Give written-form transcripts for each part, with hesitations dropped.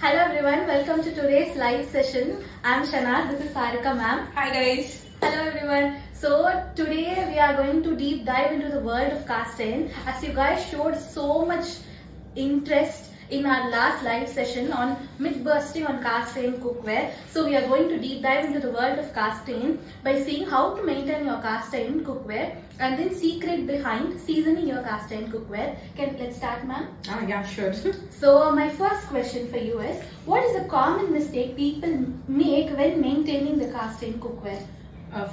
Hello everyone, welcome to today's live session. I'm Shana, this is Sarika ma'am. Hi guys. Hello everyone. So today we are going to deep dive into the world of cast iron. As you guys showed so much interest in our last live session on myth busting on cast iron cookware. So we are going to deep dive into the world of cast iron by seeing how to maintain your cast iron cookware and then secret behind seasoning your cast iron cookware. Let's start ma'am? Yeah, sure. So my first question for you is, what is a common mistake people make when maintaining the cast iron cookware?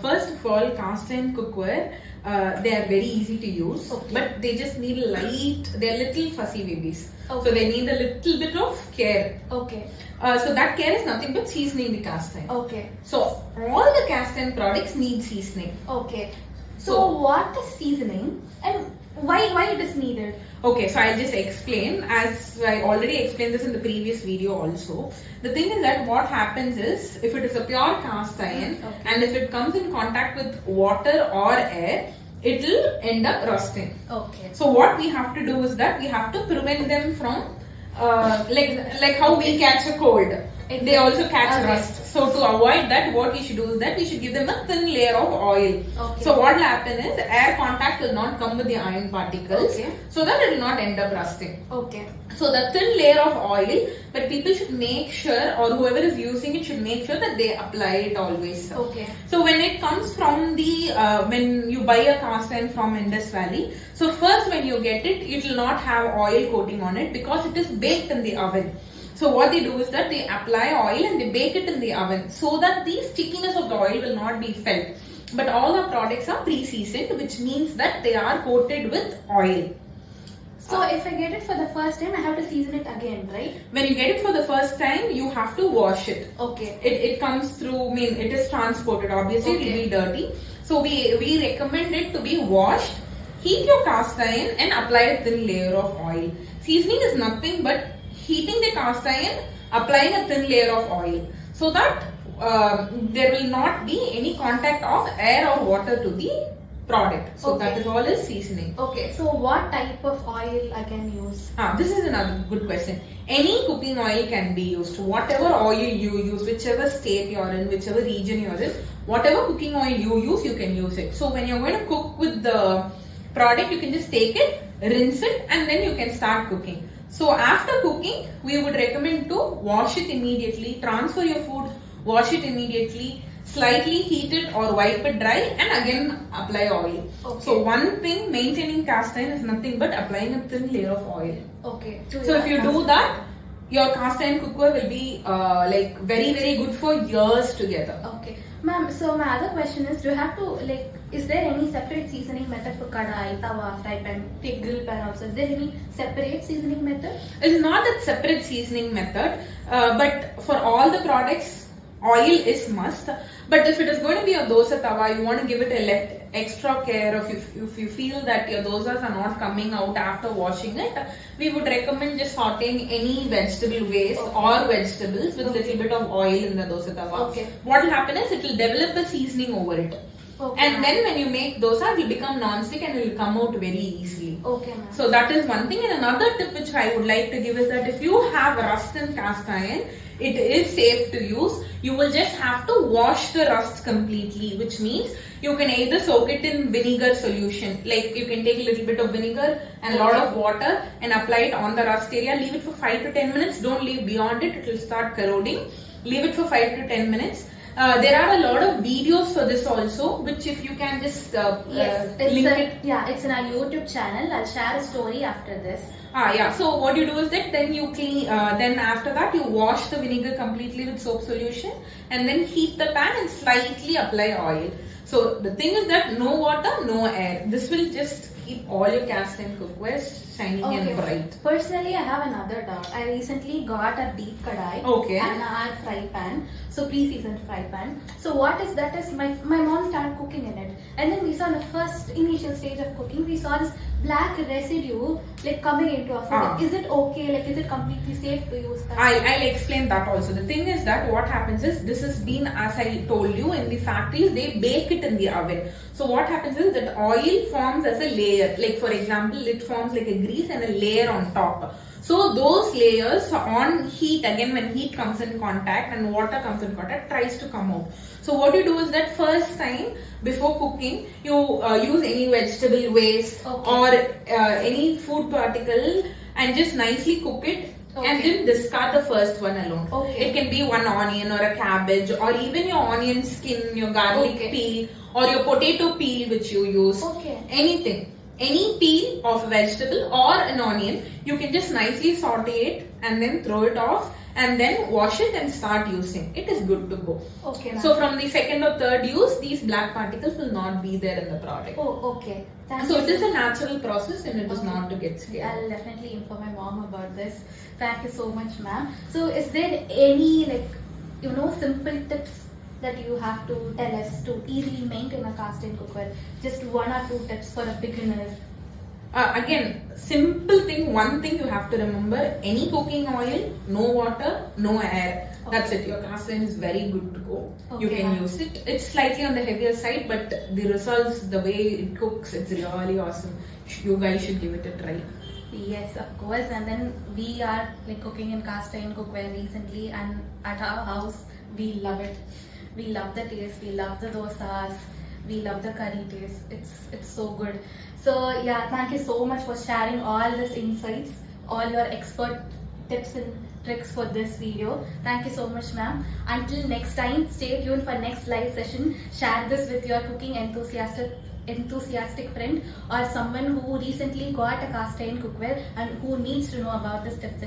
First of all, cast iron cookware, they are very easy to use, but they just need light, they're little fussy babies. So they need a little bit of care. Okay. So that care is nothing but seasoning the cast iron. Okay. So all the cast iron products need seasoning. Okay. So what is seasoning and why it is needed? Okay, so I'll just explain, as I already explained this in the previous video also. The thing is that what happens is, if it is a pure cast iron and if it comes in contact with water or air, it will end up rusting. Okay. So what we have to do is that we have to prevent them from like how we catch a cold. Exactly. They also catch rust. So to avoid that, what we should do is that we should give them a thin layer of oil. Okay. So what will happen is air contact will not come with the iron particles, so that it will not end up rusting. Okay. So the thin layer of oil, but people should make sure, or whoever is using it should make sure that they apply it always. Okay. So when it comes from the, when you buy a cast iron from Indus Valley, so first when you get it, it will not have oil coating on it because it is baked in the oven. So what they do is that they apply oil and they bake it in the oven so that the stickiness of the oil will not be felt. But all our products are pre-seasoned, which means that they are coated with oil. So if I get it for the first time, I have to season it again, right? When you get it for the first time, you have to wash it. Okay. It comes through, it is transported, obviously it will be dirty. So we recommend it to be washed. Heat your cast iron and apply a thin layer of oil. Seasoning is nothing but heating the cast iron, applying a thin layer of oil, so that there will not be any contact of air or water to the product. So that is all is seasoning. Okay, so what type of oil I can use? This is another good question. Any cooking oil can be used. Whatever oil you use, whichever state you're in, whichever region you're in, whatever cooking oil you use, you can use it. So when you're going to cook with the product, you can just take it, rinse it, and then you can start cooking. So after cooking, we would recommend to wash it immediately, transfer your food, wash it immediately, slightly heat it or wipe it dry, and again apply oil. Okay. So one thing, maintaining cast iron is nothing but applying a thin layer of oil. Okay. So if you do that, your cast iron cookware will be like very good for years together. Okay. Ma'am, so my other question is, do you have to is there any separate seasoning method for kadai, tawa, fry pan, grill pan also? Is there any separate seasoning method? It's not that separate seasoning method, but for all the products, oil is must. But if it is going to be a dosa tawa, you want to give it a extra care. If you feel that your dosas are not coming out after washing it, we would recommend just sauteing any vegetable waste or vegetables with little bit of oil in the dosa tawa. Okay. What will happen is it will develop a seasoning over it. Okay. And then when you make dosa, it will become non-stick and it will come out very easily. Okay, ma'am. So that is one thing. And another tip which I would like to give is that if you have rust in cast iron, it is safe to use. You will just have to wash the rust completely, which means you can either soak it in vinegar solution. Like you can take a little bit of vinegar and a lot of water and apply it on the rust area. Leave it for 5 to 10 minutes. Don't leave beyond it. It will start corroding. Leave it for 5 to 10 minutes. There are a lot of videos for this also, which if you can just link it. Yeah, it's in our YouTube channel. I'll share a story after this. Yeah. So what you do is that then you clean. Then after that you wash the vinegar completely with soap solution, and then heat the pan and slightly apply oil. So the thing is that no water, no air. This will just keep all your cast iron cookware shining and bright. Personally, I have another doubt. I recently got a deep kadai and a fry pan. So pre-seasoned fry pan. So what is that is my mom started cooking in it, and then we saw the first initial stage of cooking, we saw this black residue coming into our food. Is it okay? Is it completely safe to use that? I'll explain that also. The thing is that what happens is, this has been, as I told you, in the factories they bake it in the oven. So what happens is that oil forms as a layer. Like for example, it forms like a grease and a layer on top. So those layers on heat, again when heat comes in contact and water comes in contact, tries to come out. So what you do is that first time before cooking, you use any vegetable waste or any food particle and just nicely cook it. And then discard the first one alone. It can be one onion or a cabbage or even your onion skin, your garlic peel or your potato peel which you use. Anything. Any peel of a vegetable or an onion, you can just nicely saute it and then throw it off and then wash it and start using. It is good to go. So from the second or third use, these black particles will not be there in the product. So it is a natural process and it is not to get scared. I'll definitely inform my mom about this. Thank you so much, ma'am. So is there any simple tips that you have to tell us to easily maintain a cast iron cookware? Just 1 or 2 tips for a beginner. Again, simple thing, one thing you have to remember, any cooking oil, no water, no air. That's it. Your cast iron is very good to go. You can use it. It's slightly on the heavier side, but the results, the way it cooks, it's really awesome. You guys should give it a try. Yes, of course. And then we are cooking in cast iron cookware recently, and at our house we love it. We love the taste. We love the dosas. We love the curry taste. It's so good. So yeah, thank you so much for sharing all these insights, all your expert tips and tricks for this video. Thank you so much, ma'am. Until next time, stay tuned for next live session. Share this with your cooking enthusiastic friend or someone who recently got a cast iron cookware and who needs to know about this tips and